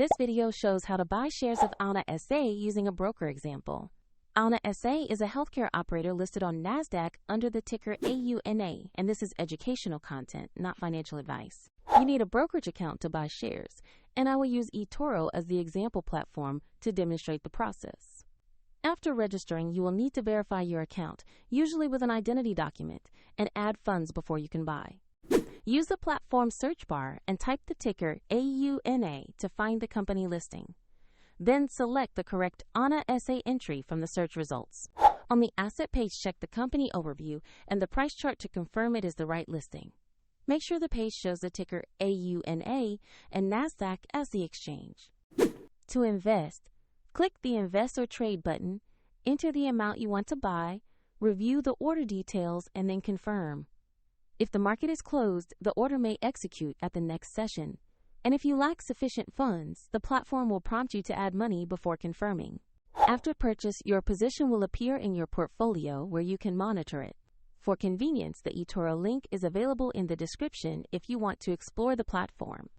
This video shows how to buy shares of Auna SA using a broker example. Auna SA is a healthcare operator listed on NASDAQ under the ticker AUNA, and this is educational content, not financial advice. You need a brokerage account to buy shares, and I will use eToro as the example platform to demonstrate the process. After registering, you will need to verify your account, usually with an identity document, and add funds before you can buy. Use the platform search bar and type the ticker AUNA to find the company listing. Then select the correct Auna SA entry from the search results. On the asset page, check the company overview and the price chart to confirm it is the right listing. Make sure the page shows the ticker AUNA and NASDAQ as the exchange. To invest, click the Invest or Trade button, enter the amount you want to buy, review the order details, and then confirm. If the market is closed, the order may execute at the next session. And if you lack sufficient funds, the platform will prompt you to add money before confirming. After purchase, your position will appear in your portfolio where you can monitor it. For convenience, the eToro link is available in the description if you want to explore the platform.